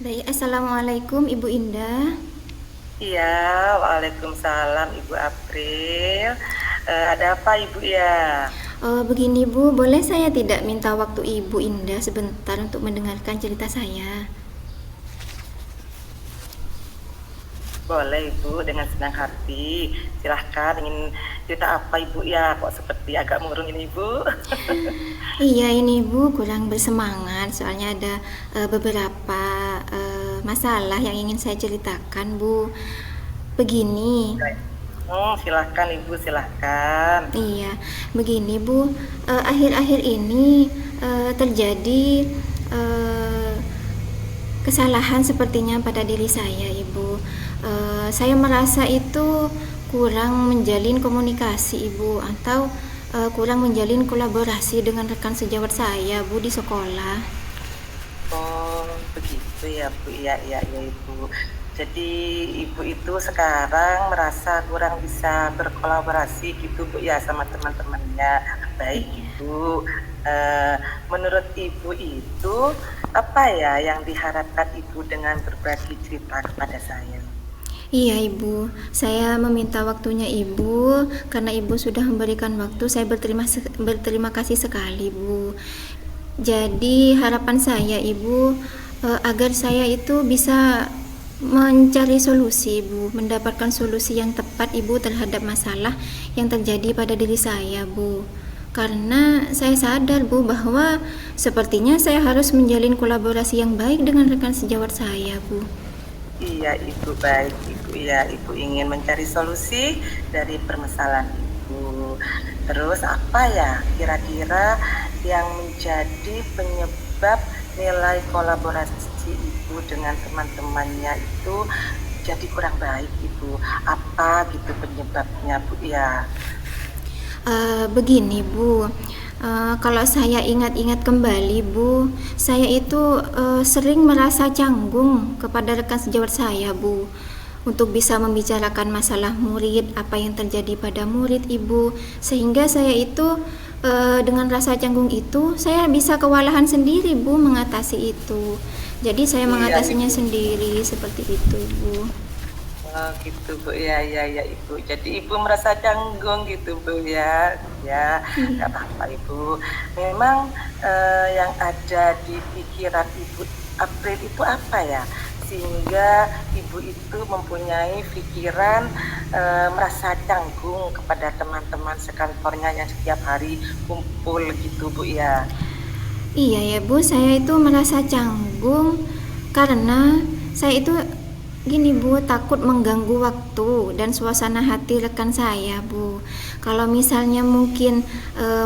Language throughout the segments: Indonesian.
Baik, Assalamualaikum Ibu Indah. Iya, waalaikumsalam Ibu April. Ada apa Ibu ya? Begini Bu, boleh saya tidak minta waktu Ibu Indah sebentar untuk mendengarkan cerita saya? Boleh Ibu, dengan senang hati. Silahkan, ingin cerita apa Ibu ya? Kok seperti agak murung ini Ibu? Iya ini Bu, kurang bersemangat soalnya ada beberapa masalah yang ingin saya ceritakan Bu. Begini, Silahkan Ibu, silahkan. iya, begini Bu, akhir-akhir ini terjadi eh, kesalahan sepertinya pada diri saya, Ibu. Saya merasa itu kurang menjalin komunikasi, Ibu, atau kurang menjalin kolaborasi dengan rekan sejawat saya, Bu, di sekolah. Oh, begitu ya Bu. Iya, iya, iya Ibu. Jadi Ibu itu sekarang merasa kurang bisa berkolaborasi gitu Bu ya sama teman-temannya. Baik Iya. Ibu. Eh, Menurut Ibu itu apa ya yang diharapkan Ibu dengan berbagi cerita kepada saya? Iya Ibu, saya meminta waktunya Ibu karena Ibu sudah memberikan waktu. Saya berterima kasih sekali Bu. Jadi harapan saya Ibu, agar saya itu bisa mencari solusi Ibu, mendapatkan solusi yang tepat Ibu terhadap masalah yang terjadi pada diri saya Bu. Karena saya sadar Bu bahwa sepertinya saya harus menjalin kolaborasi yang baik dengan rekan sejawat saya Bu. Iya, Ibu, baik Ibu. Ya, Ibu ingin mencari solusi dari permasalahan Ibu. Terus apa ya kira-kira yang menjadi penyebab nilai kolaborasi Ibu dengan teman-temannya itu jadi kurang baik Ibu? Apa gitu penyebabnya Bu ya? Begini Bu, kalau saya ingat-ingat kembali Bu, saya itu sering merasa canggung kepada rekan sejawat saya Bu, untuk bisa membicarakan masalah murid, apa yang terjadi pada murid Ibu, sehingga saya itu dengan rasa canggung itu saya bisa kewalahan sendiri Bu mengatasi itu. Jadi saya Iya mengatasinya Ibu. sendiri seperti itu Bu. Oh gitu Bu, ya ya ya Ibu. Jadi Ibu merasa canggung gitu Bu ya, ya nggak apa-apa Ibu. Memang yang ada di pikiran Ibu April itu apa ya? Sehingga Ibu itu mempunyai pikiran merasa canggung kepada teman-teman sekantornya yang setiap hari kumpul gitu Bu ya. Iya ya Bu, saya itu merasa canggung karena saya itu gini Bu, takut mengganggu waktu dan suasana hati rekan saya Bu. Kalau misalnya mungkin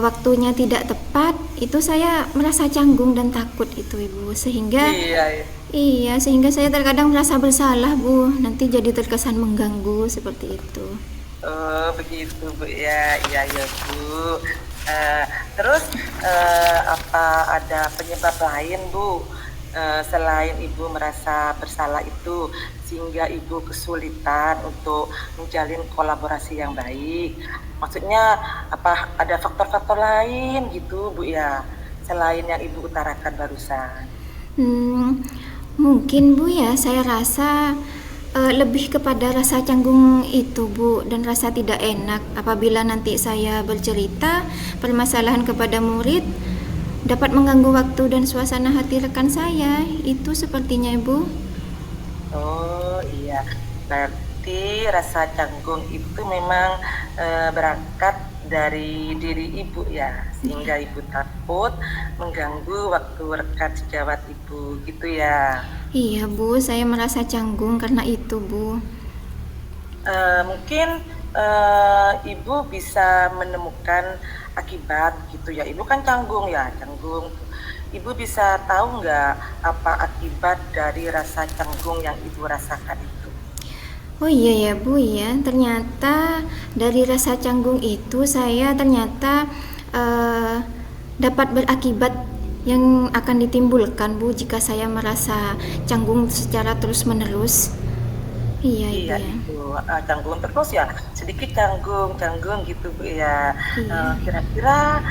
waktunya tidak tepat, itu saya merasa canggung dan takut itu Ibu. Iya, iya. Sehingga saya terkadang merasa bersalah Bu, nanti jadi terkesan mengganggu seperti itu. Oh, begitu Bu ya, iya ya Bu. Eh, Terus apa ada penyebab lain Bu selain Ibu merasa bersalah itu sehingga Ibu kesulitan untuk menjalin kolaborasi yang baik? Maksudnya apa ada faktor-faktor lain gitu Bu ya selain yang Ibu utarakan barusan? Hmm, mungkin Bu ya, saya rasa lebih kepada rasa canggung itu Bu dan rasa tidak enak apabila nanti saya bercerita permasalahan kepada murid dapat mengganggu waktu dan suasana hati rekan saya. Itu sepertinya Ibu. Oh iya, berarti rasa canggung itu memang berangkat dari diri ibu ya, sehingga ibu takut mengganggu waktu rekan sejawat ibu, gitu ya. Iya Bu, saya merasa canggung karena itu Bu. Mungkin ibu bisa menemukan akibat gitu ya. Ibu kan canggung ya, canggung. Ibu bisa tahu nggak apa akibat dari rasa canggung yang ibu rasakan itu? Oh iya ya Bu ya, ternyata dari rasa canggung itu saya ternyata eh, dapat berakibat yang akan ditimbulkan Bu jika saya merasa canggung secara terus-menerus. Iya Ibu Iya ya. itu, canggung terus ya, sedikit canggung canggung gitu Bu ya. Iya. Kira-kira,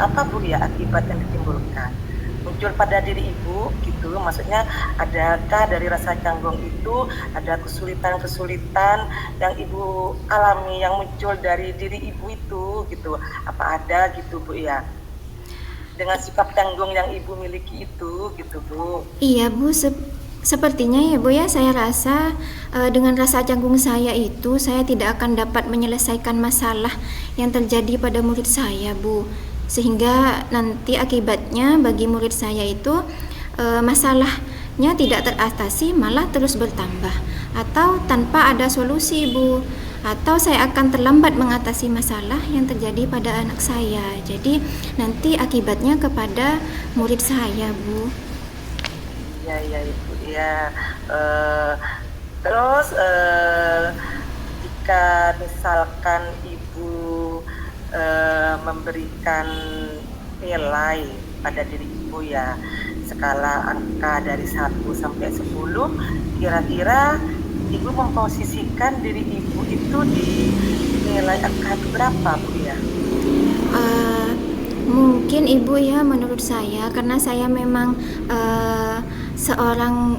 apa Bu ya akibat yang ditimbulkan? muncul pada diri ibu gitu, maksudnya adakah dari rasa canggung itu ada kesulitan-kesulitan yang ibu alami yang muncul dari diri ibu itu gitu, apa ada gitu Bu ya, dengan sikap canggung yang ibu miliki itu gitu Bu? Iya Bu, sepertinya ya Bu ya, saya rasa dengan rasa canggung saya itu saya tidak akan dapat menyelesaikan masalah yang terjadi pada murid saya Bu, sehingga nanti akibatnya bagi murid saya itu masalahnya tidak teratasi, malah terus bertambah atau tanpa ada solusi Bu, atau saya akan terlambat mengatasi masalah yang terjadi pada anak saya, jadi nanti akibatnya kepada murid saya Bu. Iya Ibu ya. Eh, Terus jika misalkan Ibu memberikan nilai pada diri Ibu ya, skala angka dari 1 sampai 10, kira-kira Ibu memposisikan diri Ibu itu di nilai angka berapa Bu ya? Uh, Mungkin ibu ya, menurut saya karena saya memang seorang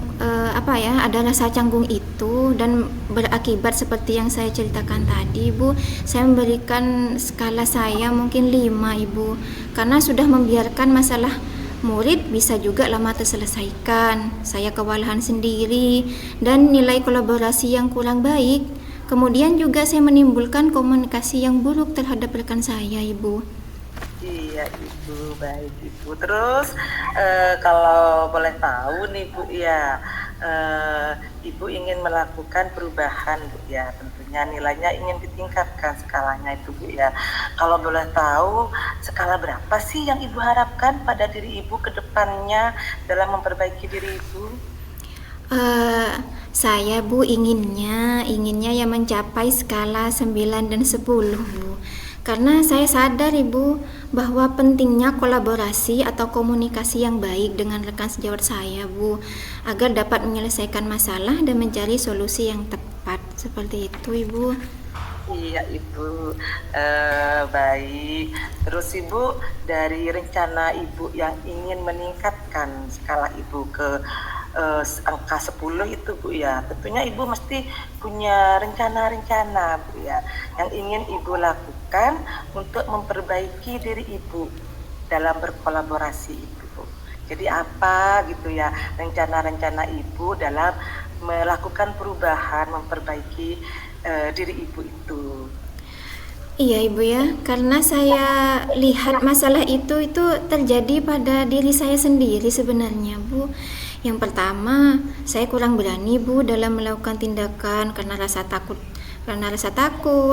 apa ya, ada rasa canggung itu dan berakibat seperti yang saya ceritakan tadi Bu, saya memberikan skala saya mungkin 5 ibu, karena sudah membiarkan masalah murid bisa juga lama terselesaikan, saya kewalahan sendiri dan nilai kolaborasi yang kurang baik. Kemudian juga saya menimbulkan komunikasi yang buruk terhadap rekan saya, Ibu. Iya Ibu, baik Ibu. Terus kalau boleh tahu nih Bu ya, Ibu ingin melakukan perubahan Bu ya, tentunya nilainya ingin ditingkatkan skalanya itu Bu ya. Kalau boleh tahu, skala berapa sih yang Ibu harapkan pada diri Ibu ke depannya dalam memperbaiki diri Ibu? Saya Bu inginnya ya mencapai skala 9 dan 10 Bu. Karena saya sadar Ibu bahwa pentingnya kolaborasi atau komunikasi yang baik dengan rekan sejawat saya Bu, agar dapat menyelesaikan masalah dan mencari solusi yang tepat. Seperti itu Ibu. Iya Ibu, baik. Terus Ibu, dari rencana Ibu yang ingin meningkatkan skala Ibu ke angka 10 itu Bu ya, tentunya Ibu mesti punya rencana-rencana Bu ya, yang ingin Ibu lakukan untuk memperbaiki diri Ibu dalam berkolaborasi itu Bu. Jadi apa gitu ya rencana-rencana Ibu dalam melakukan perubahan, memperbaiki diri Ibu itu? Iya Ibu ya, karena saya lihat masalah itu terjadi pada diri saya sendiri sebenarnya Bu. Yang pertama, saya kurang berani Bu dalam melakukan tindakan karena rasa takut,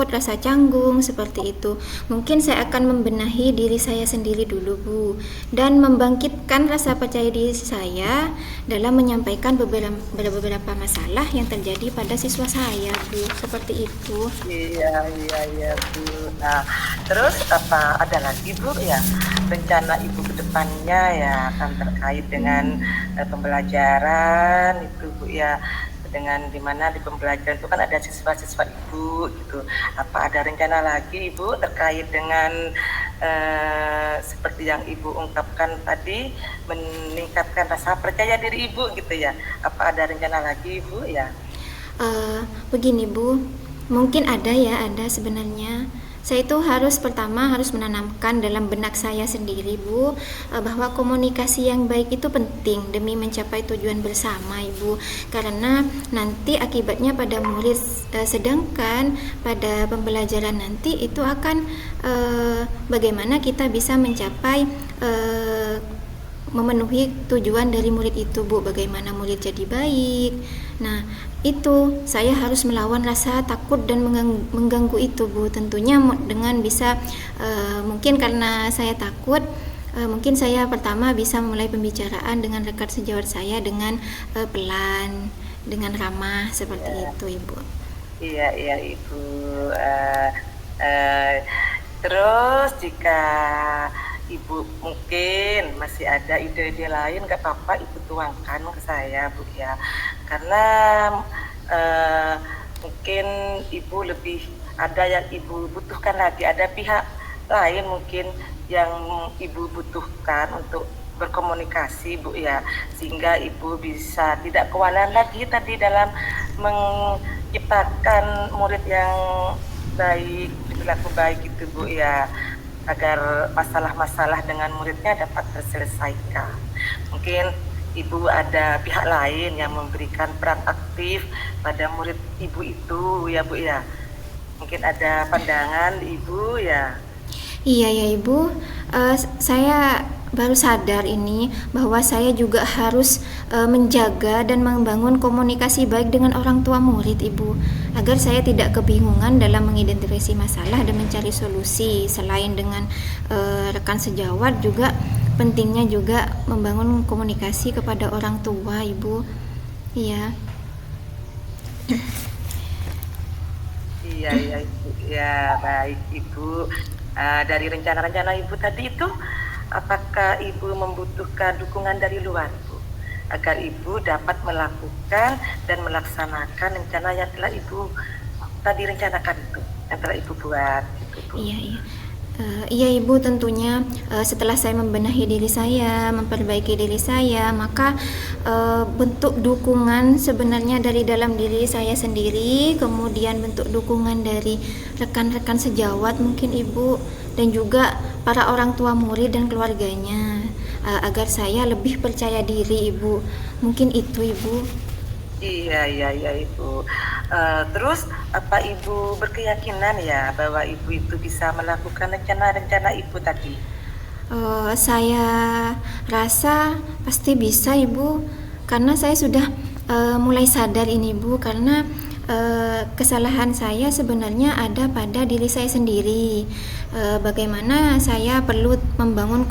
rasa canggung seperti itu. Mungkin saya akan membenahi diri saya sendiri dulu Bu, dan membangkitkan rasa percaya diri saya dalam menyampaikan beberapa masalah yang terjadi pada siswa saya Bu, seperti itu. Iya Bu. Nah, terus apa ada lagi Bu ya rencana Ibu ke depannya ya akan terkait dengan pembelajaran itu Bu ya, dengan dimana di pembelajaran itu kan ada siswa-siswa Ibu gitu. Apa ada rencana lagi Ibu terkait dengan seperti yang Ibu ungkapkan tadi, meningkatkan rasa percaya diri Ibu gitu ya? Apa ada rencana lagi Ibu ya? Begini Bu, mungkin ada sebenarnya. Saya itu pertama harus menanamkan dalam benak saya sendiri Bu, bahwa komunikasi yang baik itu penting demi mencapai tujuan bersama Ibu, karena nanti akibatnya pada murid, sedangkan pada pembelajaran nanti itu akan bagaimana kita bisa mencapai memenuhi tujuan dari murid itu Bu, bagaimana murid jadi baik. Nah itu saya harus melawan rasa takut dan mengganggu itu Bu, tentunya dengan bisa mungkin karena saya takut, mungkin saya pertama bisa memulai pembicaraan dengan rekan sejawat saya dengan pelan, dengan ramah seperti itu Ibu. Iya Ibu. Terus jika Ibu mungkin masih ada ide-ide lain, gak apa-apa Ibu tuangkan ke saya Bu ya, karena mungkin Ibu lebih ada yang Ibu butuhkan lagi, ada pihak lain mungkin yang Ibu butuhkan untuk berkomunikasi Bu ya, sehingga Ibu bisa tidak kewalahan lagi tadi dalam menciptakan murid yang baik, berlaku baik gitu Bu ya, agar masalah-masalah dengan muridnya dapat terselesaikan. Mungkin Ibu ada pihak lain yang memberikan peran aktif pada murid Ibu itu ya Bu ya. Mungkin ada pandangan Ibu ya. Iya ya Ibu, saya baru sadar ini bahwa saya juga harus menjaga dan membangun komunikasi baik dengan orang tua murid Ibu, agar saya tidak kebingungan dalam mengidentifikasi masalah dan mencari solusi. Selain dengan rekan sejawat, juga pentingnya juga membangun komunikasi kepada orang tua Ibu. Iya. Iya ya Ibu. Ya baik Ibu. Dari rencana-rencana Ibu tadi itu, apakah Ibu membutuhkan dukungan dari luar Bu, agar Ibu dapat melakukan dan melaksanakan rencana yang telah Ibu tadi rencanakan itu, yang telah Ibu buat gitu Bu? Iya, iya. Iya Ibu, tentunya setelah saya membenahi diri saya, memperbaiki diri saya, maka bentuk dukungan sebenarnya dari dalam diri saya sendiri, kemudian bentuk dukungan dari rekan-rekan sejawat mungkin Ibu, dan juga para orang tua murid dan keluarganya, agar saya lebih percaya diri Ibu. Mungkin itu Ibu. Iya Ibu. Terus apa Ibu berkeyakinan ya bahwa Ibu itu bisa melakukan rencana-rencana Ibu tadi? Saya rasa pasti bisa Ibu, karena saya sudah mulai sadar ini Bu, karena kesalahan saya sebenarnya ada pada diri saya sendiri. Bagaimana saya perlu membangun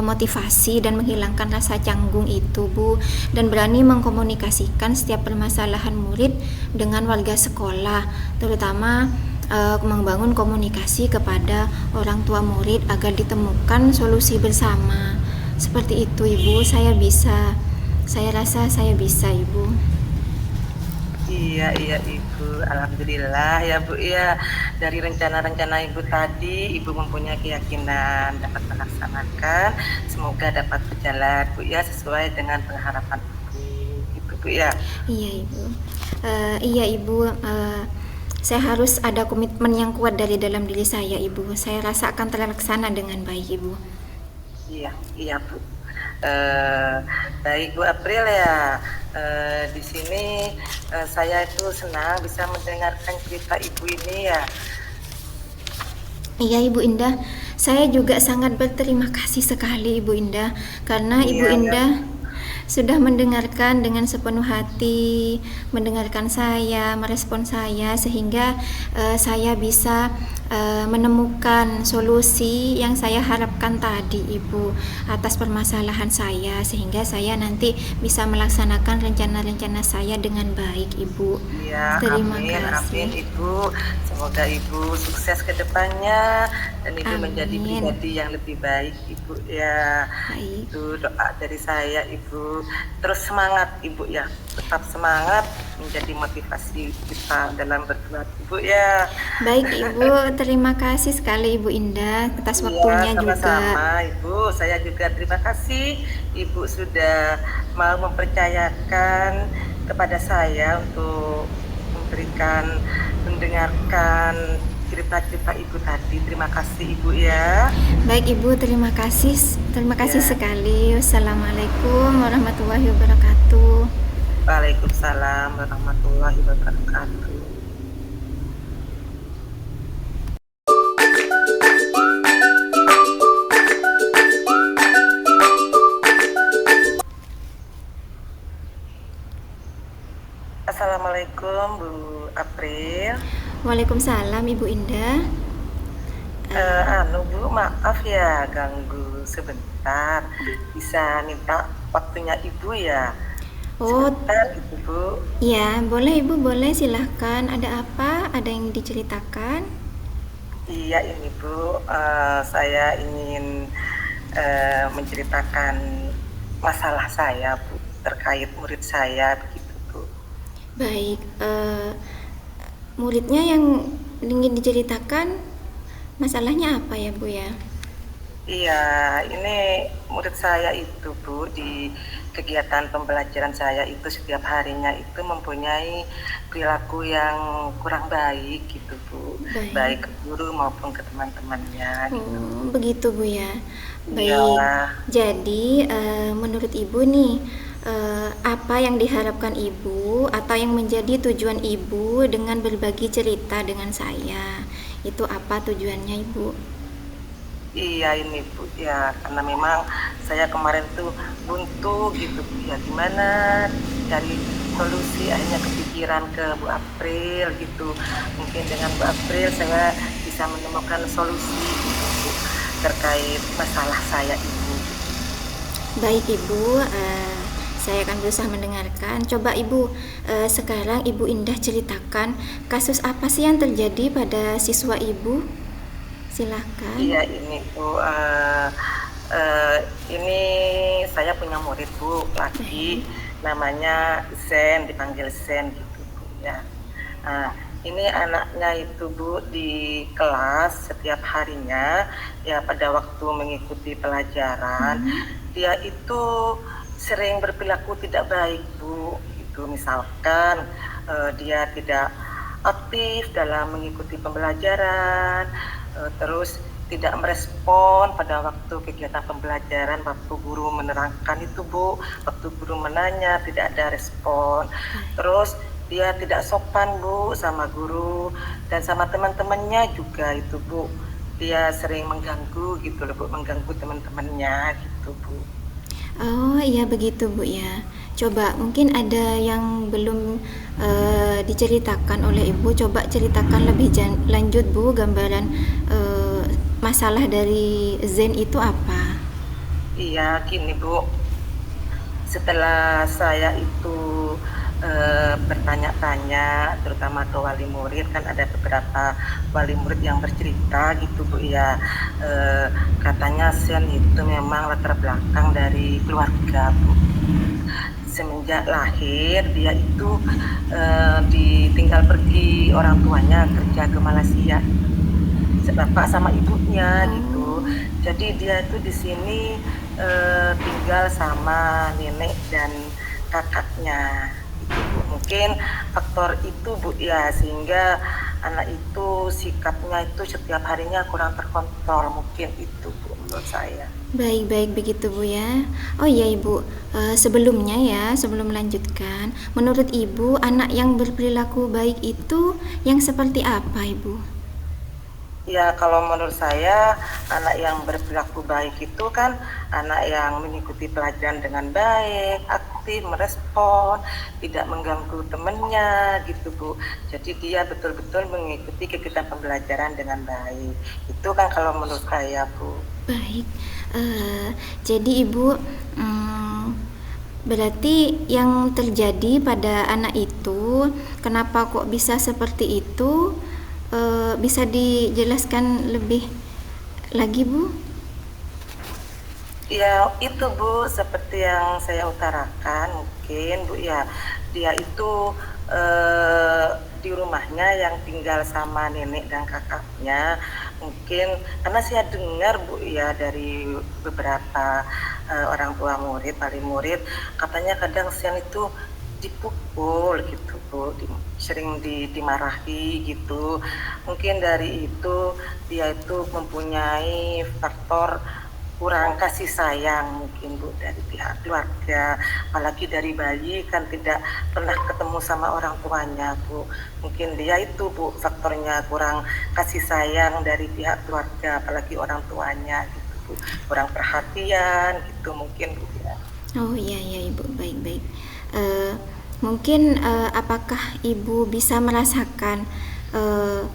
motivasi dan menghilangkan rasa canggung itu Bu, dan berani mengkomunikasikan setiap permasalahan murid dengan warga sekolah, terutama membangun komunikasi kepada orang tua murid agar ditemukan solusi bersama. Seperti itu Ibu, saya rasa saya bisa Ibu. Iya Ibu, alhamdulillah ya Bu ya. Dari rencana-rencana Ibu tadi, Ibu mempunyai keyakinan dapat melaksanakan. Semoga dapat berjalan Bu ya sesuai dengan pengharapan Ibu, gitu Bu ya. Iya Ibu. Iya Ibu. Saya harus ada komitmen yang kuat dari dalam diri saya Ibu. Saya rasa akan terlaksana dengan baik Ibu. Iya Bu. Baik Bu April ya. Di sini saya itu senang bisa mendengarkan cerita Ibu ini ya. Iya Ibu Indah, saya juga sangat berterima kasih sekali Ibu Indah, karena Ibu Indah sudah mendengarkan dengan sepenuh hati, mendengarkan saya, merespon saya, sehingga saya bisa menemukan solusi yang saya harapkan tadi Ibu atas permasalahan saya, sehingga saya nanti bisa melaksanakan rencana-rencana saya dengan baik Ibu. Ya, Terima amin, kasih. amin Ibu. Semoga Ibu sukses ke depannya dan Ibu Amin. menjadi pribadi yang lebih baik Ibu ya. Baik. Itu doa dari saya Ibu. Terus semangat Ibu ya. Tetap semangat menjadi motivasi kita dalam berbuat Ibu ya. Baik Ibu, terima kasih sekali Ibu Indah atas waktunya juga. Sama-sama Ibu. Saya juga terima kasih Ibu sudah mau mempercayakan kepada saya untuk mendengarkan cerita-cerita Ibu tadi. Terima kasih Ibu ya. Baik Ibu, terima kasih sekali. Wassalamualaikum warahmatullahi wabarakatuh. Waalaikumsalam warahmatullahi wabarakatuh. Assalamualaikum Bu April. Waalaikumsalam Ibu Indah. Bu, maaf ya ganggu sebentar. Bisa minta waktunya Ibu ya? Oh, Sebentar gitu Bu. ya boleh Ibu, boleh silahkan. Ada apa? Ada yang diceritakan? Iya ini Bu, saya ingin menceritakan masalah saya Bu, terkait murid saya begitu Bu. Baik, muridnya yang ingin diceritakan masalahnya apa ya Bu ya? Iya, ini murid saya itu Bu, di kegiatan pembelajaran saya itu setiap harinya itu mempunyai perilaku yang kurang baik gitu Bu, Baik. baik ke guru maupun ke teman-temannya gitu. Oh, begitu Bu ya. Iya, Baik. Jadi, menurut Ibu nih, apa yang diharapkan Ibu atau yang menjadi tujuan Ibu dengan berbagi cerita dengan saya? Itu apa tujuannya, Ibu? iya ini Bu, ya karena memang saya kemarin tuh buntu gitu Bu, ya gimana cari solusi akhirnya kepikiran ke Bu April gitu. Mungkin dengan Bu April saya bisa menemukan solusi gitu Bu, terkait masalah saya ini. Baik, Ibu, saya akan berusaha mendengarkan. Coba Ibu, sekarang Ibu Indah ceritakan kasus apa sih yang terjadi pada siswa Ibu? Silahkan. Iya ini Bu, ini saya punya murid Bu, laki Baik. namanya Zen, dipanggil Zen gitu Bu ya. Nah, ini anaknya itu Bu di kelas setiap harinya ya pada waktu mengikuti pelajaran dia itu sering berperilaku tidak baik Bu. Itu misalkan dia tidak aktif dalam mengikuti pembelajaran, terus tidak merespon pada waktu kegiatan pembelajaran, waktu guru menerangkan itu Bu, waktu guru menanya tidak ada respon. Terus dia tidak sopan Bu sama guru dan sama teman-temannya juga itu Bu. Dia sering mengganggu gitu loh Bu, mengganggu teman-temannya gitu Bu. Oh iya begitu Bu ya. Coba mungkin ada yang belum diceritakan oleh Ibu. Coba ceritakan lebih lanjut Bu, gambaran masalah dari Zen itu apa? Iya gini Bu, setelah saya itu bertanya-tanya terutama ke wali murid, kan ada beberapa wali murid yang bercerita gitu Bu ya, katanya Sen itu memang latar belakang dari keluarga Bu. Semenjak lahir dia itu ditinggal pergi orang tuanya kerja ke Malaysia, bapak sama ibunya gitu. Oh, Jadi dia itu di sini tinggal sama nenek dan kakaknya. Gitu, Bu. Mungkin faktor itu Bu ya sehingga anak itu sikapnya itu setiap harinya kurang terkontrol, mungkin itu Bu menurut saya. baik-baik begitu Bu ya. Oh iya Ibu, sebelumnya ya, sebelum melanjutkan, menurut Ibu anak yang berperilaku baik itu yang seperti apa Ibu? Ya, kalau menurut saya, anak yang berperilaku baik itu kan anak yang mengikuti pelajaran dengan baik, aktif, merespon, tidak mengganggu temannya, gitu Bu. Jadi dia betul-betul mengikuti kegiatan pembelajaran dengan baik. Itu kan kalau menurut saya, Bu. Baik, jadi Ibu, berarti yang terjadi pada anak itu, kenapa kok bisa seperti itu? Bisa dijelaskan lebih lagi, Bu? Ya itu Bu, seperti yang saya utarakan mungkin Bu ya, dia itu eh, di rumahnya yang tinggal sama nenek dan kakaknya, mungkin karena saya dengar Bu ya dari beberapa orang tua murid, wali murid, katanya kadang siang itu dipukul gitu Bu, sering dimarahi gitu. Mungkin dari itu dia itu mempunyai faktor kurang kasih sayang mungkin Bu dari pihak keluarga, apalagi dari bayi kan tidak pernah ketemu sama orang tuanya Bu. Mungkin dia itu Bu faktornya kurang kasih sayang dari pihak keluarga, apalagi orang tuanya gitu Bu, kurang perhatian gitu mungkin Bu ya. Oh iya iya Ibu, baik-baik. Eh, Mungkin apakah Ibu bisa merasakan eh,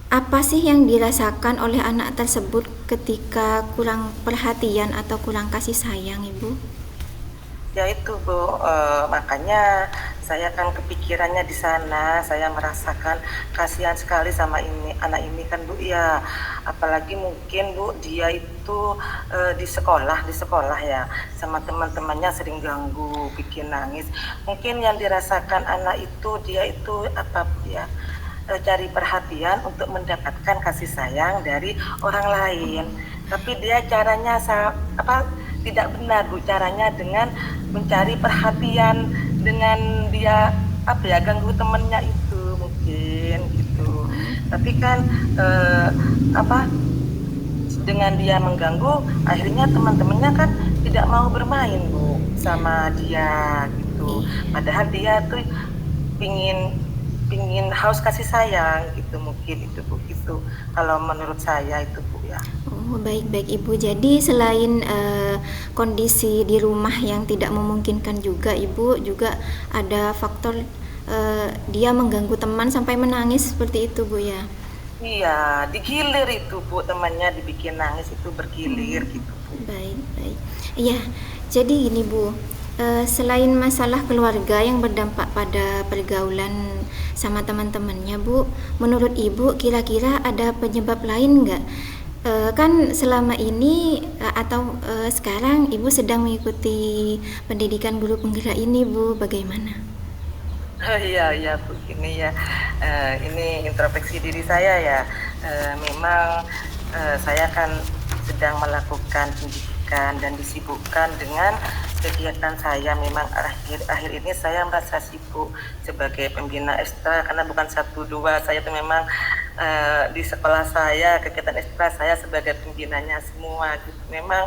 apa sih yang dirasakan oleh anak tersebut ketika kurang perhatian atau kurang kasih sayang, Ibu? Ya itu Bu, makanya saya kan kepikirannya di sana, saya merasakan kasihan sekali sama ini anak ini kan Bu ya. Apalagi mungkin Bu dia itu di sekolah ya, sama teman-temannya sering ganggu, bikin nangis. Mungkin yang dirasakan anak itu dia itu apa Bu ya? Cari perhatian untuk mendapatkan kasih sayang dari orang lain. Tapi dia caranya tidak benar Bu, caranya dengan mencari perhatian dengan dia ganggu temennya itu mungkin gitu. Oh, Tapi kan dengan dia mengganggu, akhirnya teman-temannya kan tidak mau bermain Bu sama dia gitu. iya. Padahal dia tuh pingin pingin haus kasih sayang gitu, mungkin itu Bu, gitu kalau menurut saya itu Bu ya. Oh, baik-baik Ibu. Jadi selain kondisi di rumah yang tidak memungkinkan juga Ibu, juga ada faktor dia mengganggu teman sampai menangis seperti itu Bu ya. Iya, digilir itu Bu, temannya dibikin nangis itu bergilir gitu Bu. Baik, baik. Iya, jadi gini Bu, selain masalah keluarga yang berdampak pada pergaulan sama teman-temannya Bu, menurut Ibu kira-kira ada penyebab lain nggak? Kan selama ini sekarang Ibu sedang mengikuti pendidikan guru penggerak ini Bu, bagaimana? Iya, iya Bu, ini ya, ini introspeksi diri saya ya. Memang saya kan sedang melakukan pendidikan dan disibukkan dengan kegiatan saya. Memang akhir ini saya merasa sibuk sebagai pembina ekstra karena bukan satu dua, saya tuh memang di sekolah saya kegiatan ekstra saya sebagai pembinanya semua gitu. Memang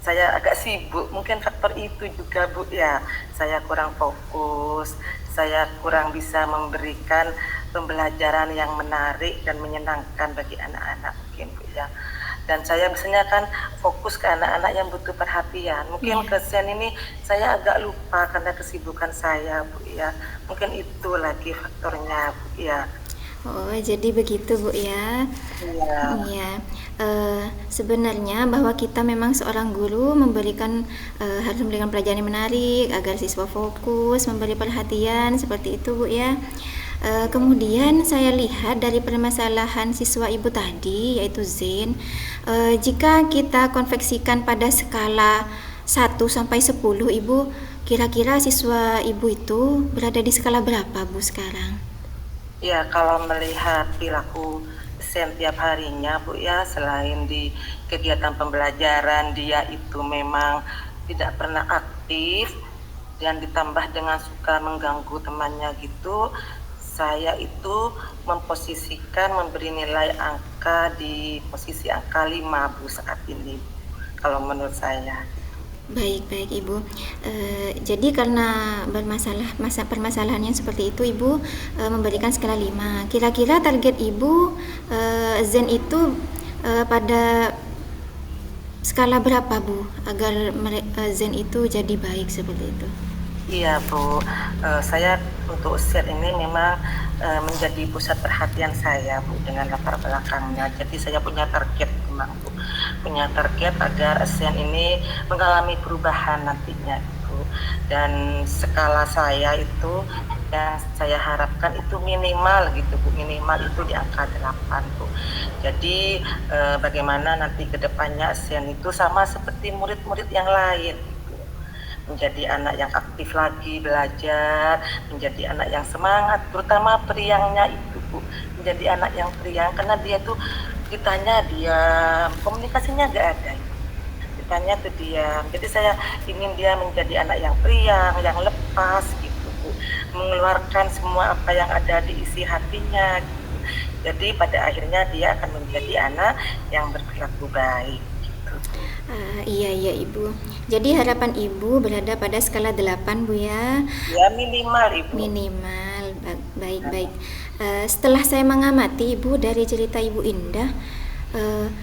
saya agak sibuk, mungkin faktor itu juga Bu ya, saya kurang fokus, saya kurang bisa memberikan pembelajaran yang menarik dan menyenangkan bagi anak-anak mungkin Bu ya. Dan saya biasanya kan fokus ke anak-anak yang butuh perhatian, mungkin ke Sen ini saya agak lupa karena kesibukan saya Bu ya, mungkin itu lagi faktornya Bu ya. Oh, jadi begitu Bu ya. Iya. Iya, sebenarnya bahwa kita memang seorang guru harus memberikan pelajaran yang menarik agar siswa fokus, memberi perhatian seperti itu Bu ya. Kemudian saya lihat dari permasalahan siswa Ibu tadi yaitu Zain, jika kita konveksikan pada skala 1 sampai 10 Ibu, kira-kira siswa Ibu itu berada di skala berapa Bu sekarang? Ya, kalau melihat perilaku Sen tiap harinya, Bu ya, selain di kegiatan pembelajaran dia itu memang tidak pernah aktif dan ditambah dengan suka mengganggu temannya gitu, saya itu memposisikan memberi nilai angka di posisi angka 5 Bu saat ini. Kalau menurut saya. Baik, Ibu. Jadi karena permasalahan yang seperti itu, Ibu memberikan skala 5. Kira-kira target Ibu Zen itu pada skala berapa, Bu, agar Zen itu jadi baik seperti itu? Iya Bu, saya untuk set ini memang menjadi pusat perhatian saya Bu dengan latar belakangnya. Jadi saya punya target memang Bu, punya target agar ASEAN ini mengalami perubahan nantinya Bu. Dan skala saya itu yang saya harapkan itu minimal gitu Bu, minimal itu di angka 8 Bu. Jadi bagaimana nanti kedepannya ASEAN itu sama seperti murid-murid yang lain, menjadi anak yang aktif lagi belajar, menjadi anak yang semangat, terutama periangnya itu Bu, menjadi anak yang periang karena dia tuh ditanya diam, komunikasinya gak ada, ditanya tuh diam. Jadi saya ingin dia menjadi anak yang periang, yang lepas gitu Bu, mengeluarkan semua apa yang ada di isi hatinya gitu. Jadi pada akhirnya dia akan menjadi anak yang berperilaku baik. Iya Ibu. Jadi harapan Ibu berada pada skala 8 Bu ya. Ya minimal Ibu. Minimal. Baik. Setelah saya mengamati Ibu dari cerita Ibu Indah,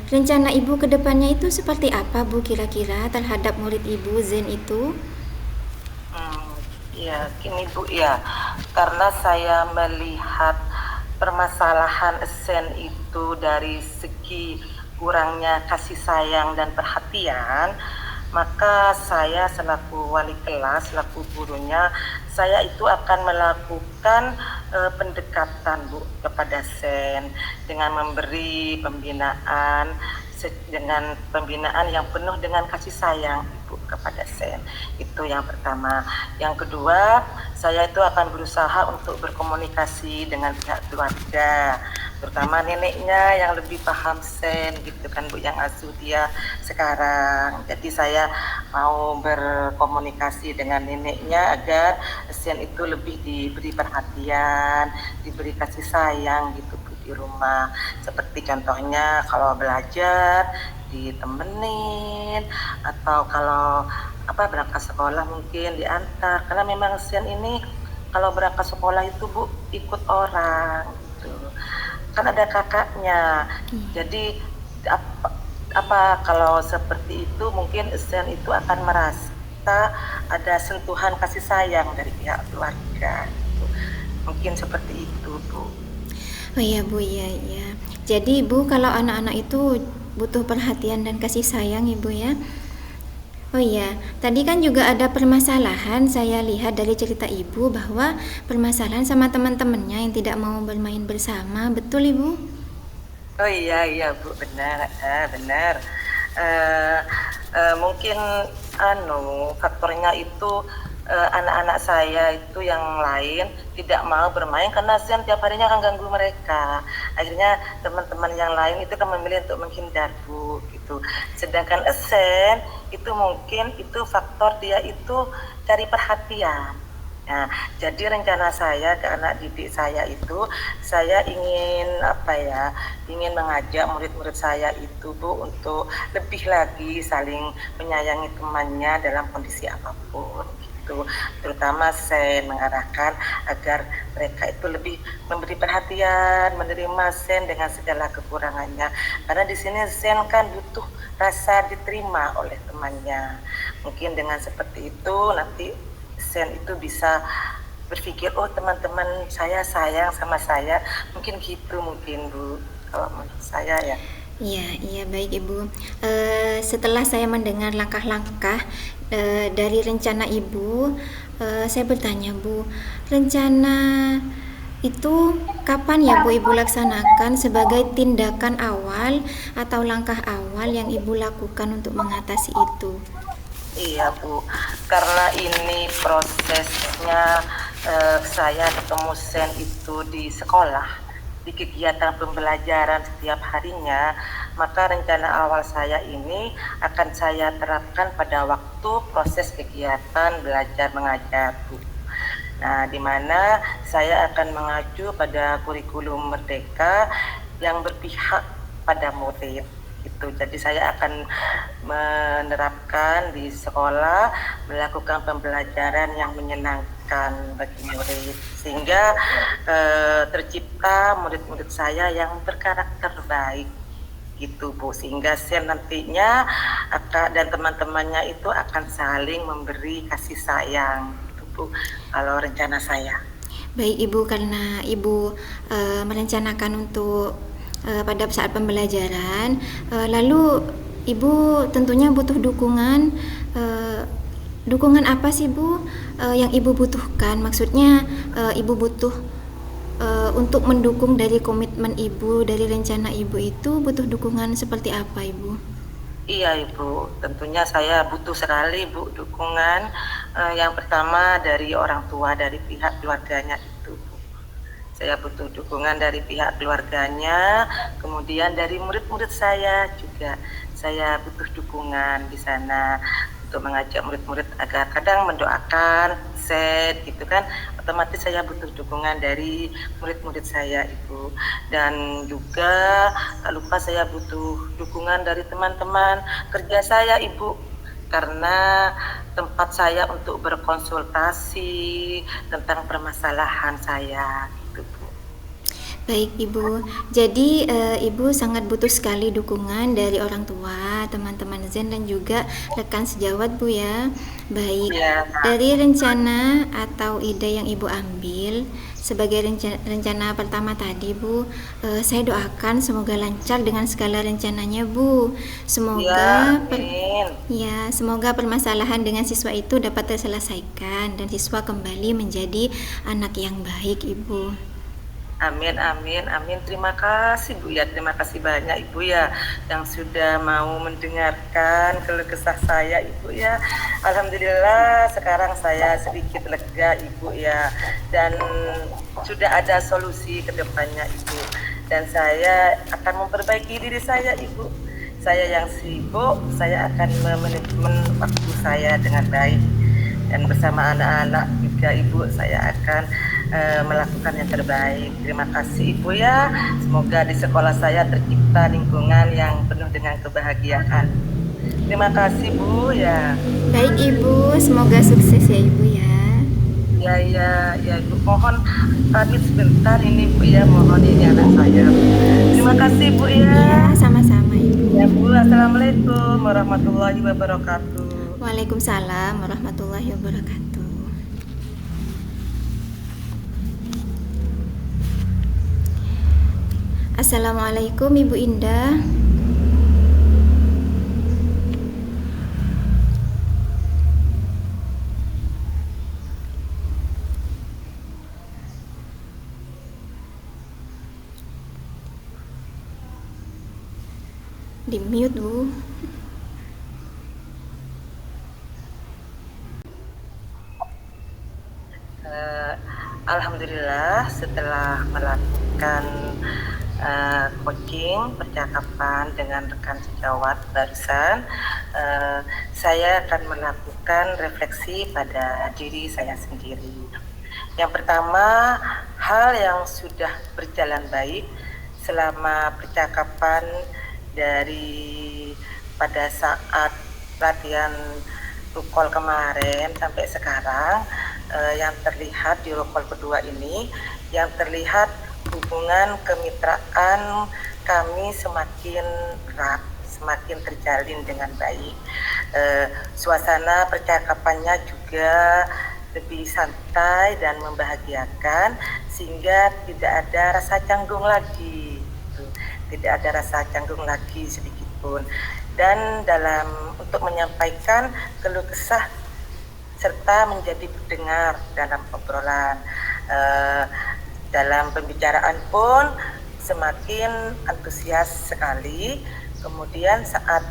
rencana Ibu ke depannya itu seperti apa Bu kira-kira terhadap murid Ibu Zen itu? Ya gini Bu ya, karena saya melihat permasalahan Zen itu dari segi kurangnya kasih sayang dan perhatian, maka saya selaku wali kelas, selaku gurunya, saya itu akan melakukan pendekatan Bu kepada Sen dengan memberi pembinaan yang penuh dengan kasih sayang Ibu kepada Sen. Itu yang pertama. Yang kedua, saya itu akan berusaha untuk berkomunikasi dengan pihak keluarga terutama neneknya yang lebih paham Sen gitu kan Bu, yang asuh dia sekarang. Jadi saya mau berkomunikasi dengan neneknya agar Sen itu lebih diberi perhatian, diberi kasih sayang gitu Bu di rumah. Seperti contohnya kalau belajar ditemenin, atau kalau berangkat sekolah mungkin diantar, karena memang Sen ini kalau berangkat sekolah itu Bu ikut orang gitu. Kan ada kakaknya. Jadi kalau seperti itu mungkin Sen itu akan merasa ada sentuhan kasih sayang dari pihak keluarga gitu. Mungkin seperti itu Bu. Oh iya Bu, iya iya. Jadi Ibu kalau anak-anak itu butuh perhatian dan kasih sayang Ibu ya. Oh iya, tadi kan juga ada permasalahan, saya lihat dari cerita Ibu bahwa permasalahan sama teman-temannya yang tidak mau bermain bersama, betul Ibu? Oh iya Bu, benar, benar. Mungkin faktornya itu anak-anak saya itu yang lain tidak mau bermain karena Sen tiap harinya akan ganggu mereka. Akhirnya teman-teman yang lain itu kan memilih untuk menghindar Bu gitu. Sedangkan Sen itu mungkin itu faktor dia itu cari perhatian. Nah, jadi rencana saya ke anak didik saya itu, saya ingin ingin mengajak murid-murid saya itu Bu untuk lebih lagi saling menyayangi temannya dalam kondisi apapun gitu. Terutama saya mengarahkan agar mereka itu lebih memberi perhatian, menerima Sen dengan segala kekurangannya. Karena di sini Sen kan butuh rasa diterima oleh temannya. Mungkin dengan seperti itu nanti Sen itu bisa berpikir, oh teman-teman saya sayang sama saya, mungkin gitu mungkin Bu, kalau menurut saya ya. Iya baik Ibu. Setelah saya mendengar langkah-langkah dari rencana Ibu, saya bertanya Bu, rencana itu kapan ya Bu Ibu laksanakan sebagai tindakan awal atau langkah awal yang Ibu lakukan untuk mengatasi itu? Iya Bu, karena ini prosesnya saya ketemu Sen itu di sekolah, di kegiatan pembelajaran setiap harinya, maka rencana awal saya ini akan saya terapkan pada waktu proses kegiatan belajar mengajar Bu. Nah, di mana saya akan mengacu pada kurikulum Merdeka yang berpihak pada murid itu. Jadi saya akan menerapkan di sekolah, melakukan pembelajaran yang menyenangkan bagi murid sehingga tercipta murid-murid saya yang berkarakter baik gitu Bu, sehingga Sen nantinya dan teman-temannya itu akan saling memberi kasih sayang gitu Bu, kalau rencana saya. Baik Ibu, karena Ibu merencanakan untuk pada saat pembelajaran, lalu Ibu tentunya butuh dukungan. Dukungan apa sih Bu yang Ibu butuhkan? Maksudnya Ibu butuh untuk mendukung dari komitmen Ibu, dari rencana Ibu itu butuh dukungan seperti apa Ibu? Iya Ibu, tentunya saya butuh sekali Bu dukungan. Yang pertama dari orang tua, dari pihak keluarganya itu Bu. Saya butuh dukungan dari pihak keluarganya, kemudian dari murid-murid saya juga. Saya butuh dukungan di sana untuk mengajak murid-murid agar kadang mendoakan Sen gitu kan. Otomatis saya butuh dukungan dari murid-murid saya Ibu. Dan juga tak lupa saya butuh dukungan dari teman-teman kerja saya Ibu, karena tempat saya untuk berkonsultasi tentang permasalahan saya gitu Bu. Baik Ibu, jadi Ibu sangat butuh sekali dukungan dari orang tua, teman-teman Zen dan juga rekan sejawat Bu ya. Baik, Ya, dari rencana atau ide yang Ibu ambil sebagai rencana pertama tadi Bu, saya doakan semoga lancar dengan segala rencananya Bu. ya, Semoga amin. semoga permasalahan dengan siswa itu dapat terselesaikan dan siswa kembali menjadi anak yang baik Ibu. Amin, amin, amin. Terima kasih Bu ya, terima kasih banyak Ibu ya yang sudah mau mendengarkan keluh kesah saya Ibu ya. Alhamdulillah sekarang saya sedikit lega Ibu ya, dan sudah ada solusi ke depannya Ibu. dan saya akan memperbaiki diri saya, Ibu. Saya yang sibuk, saya akan memanajemen waktu saya dengan baik, dan bersama anak-anak juga, Ibu, saya akan melakukan yang terbaik. Terima kasih, Ibu, ya. Semoga di sekolah saya tercipta lingkungan yang penuh dengan kebahagiaan. Terima kasih, Bu, ya. Baik Ibu, semoga sukses ya Ibu ya. Ya, Ibu, mohon pamit sebentar ini, Bu, ya. Mohon ini anak saya. Terima kasih, Bu, ya. Iya, sama-sama Ibu. Ya, Bu. Assalamualaikum warahmatullahi wabarakatuh. Waalaikumsalam warahmatullahi wabarakatuh. Assalamualaikum Ibu Indah. Di mute Bu. Alhamdulillah, setelah melakukan coaching percakapan dengan rekan sejawat barusan, saya akan melakukan refleksi pada diri saya sendiri. Yang pertama, hal yang sudah berjalan baik selama percakapan dari pada saat latihan rukol kemarin sampai sekarang, yang terlihat di rukol kedua ini, yang terlihat hubungan kemitraan kami semakin erat, semakin terjalin dengan baik. Suasana percakapannya juga lebih santai dan membahagiakan, sehingga tidak ada rasa canggung lagi, tidak ada rasa canggung lagi sedikit pun. Dan dalam untuk menyampaikan keluh kesah serta menjadi pendengar dalam obrolan, dalam pembicaraan pun semakin antusias sekali. Kemudian saat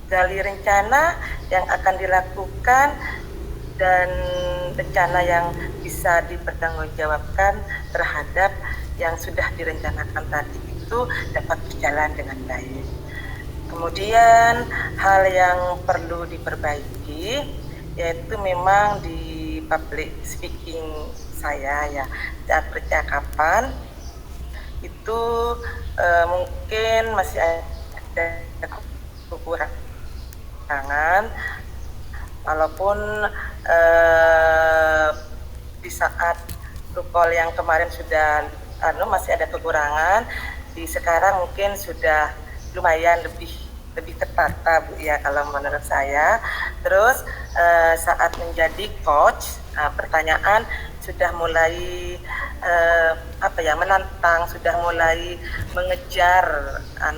gali rencana yang akan dilakukan dan rencana yang bisa dipertanggungjawabkan terhadap yang sudah direncanakan tadi itu dapat berjalan dengan baik. Kemudian hal yang perlu diperbaiki yaitu memang di public speaking saya, ya, saat percakapan itu mungkin masih ada kekurangan, walaupun di saat rukol yang kemarin sudah masih ada kekurangan, di sekarang mungkin sudah lumayan lebih tertata, Bu, ya, kalau menurut saya. Terus saat menjadi coach, pertanyaan sudah mulai menantang, sudah mulai mengejar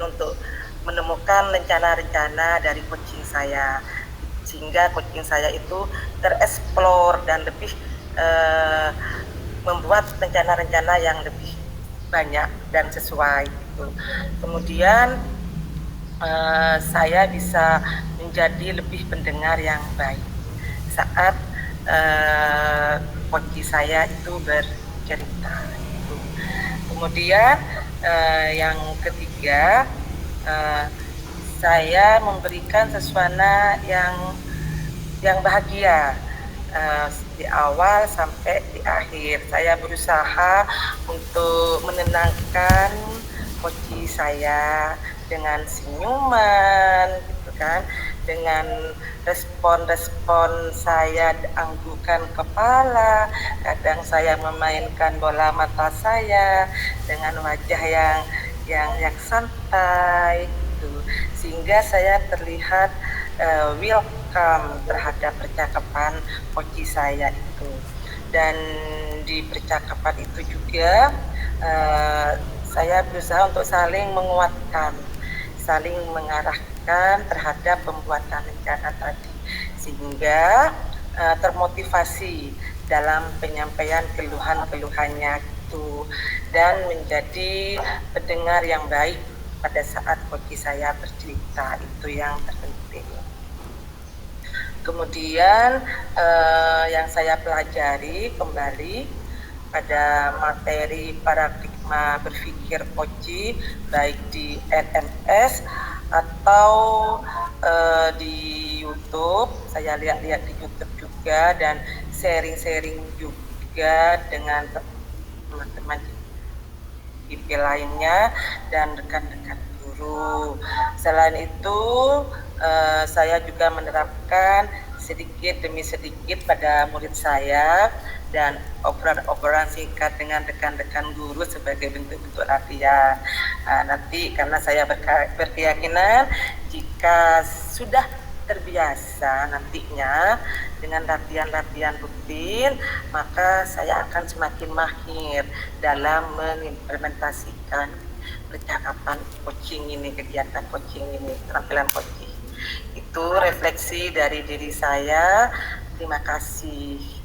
untuk menemukan rencana-rencana dari coaching saya, sehingga coaching saya itu tereksplor dan lebih membuat rencana-rencana yang lebih banyak dan sesuai gitu. Kemudian saya bisa menjadi lebih pendengar yang baik saat coach saya itu bercerita. Kemudian yang ketiga, saya memberikan suasana yang bahagia di awal sampai di akhir. Saya berusaha untuk menenangkan coach saya dengan senyuman, gitu kan, dengan respon-respon saya anggukan kepala, kadang saya memainkan bola mata saya dengan wajah yang santai, gitu, sehingga saya terlihat welcome terhadap percakapan coach saya itu. Dan di percakapan itu juga saya berusaha untuk saling menguatkan, saling mengarahkan terhadap pembuatan rencana tadi, sehingga termotivasi dalam penyampaian keluhan-keluhannya itu, dan menjadi pendengar yang baik pada saat coach saya bercerita. Itu yang terpenting. Kemudian yang saya pelajari kembali pada materi paradigma berpikir Poci, baik di LMS atau di YouTube. Saya lihat-lihat di YouTube juga dan sharing-sharing juga dengan teman-teman IP lainnya dan rekan-rekan guru. Selain itu, saya juga menerapkan sedikit demi sedikit pada murid saya dan obrolan singkat dengan rekan-rekan guru sebagai bentuk-bentuk latihan. Nanti karena saya berkeyakinan jika sudah terbiasa nantinya dengan latihan-latihan rutin, maka saya akan semakin mahir dalam mengimplementasikan percakapan coaching ini, kegiatan coaching ini, keterampilan coaching. Itu refleksi dari diri saya. Terima kasih.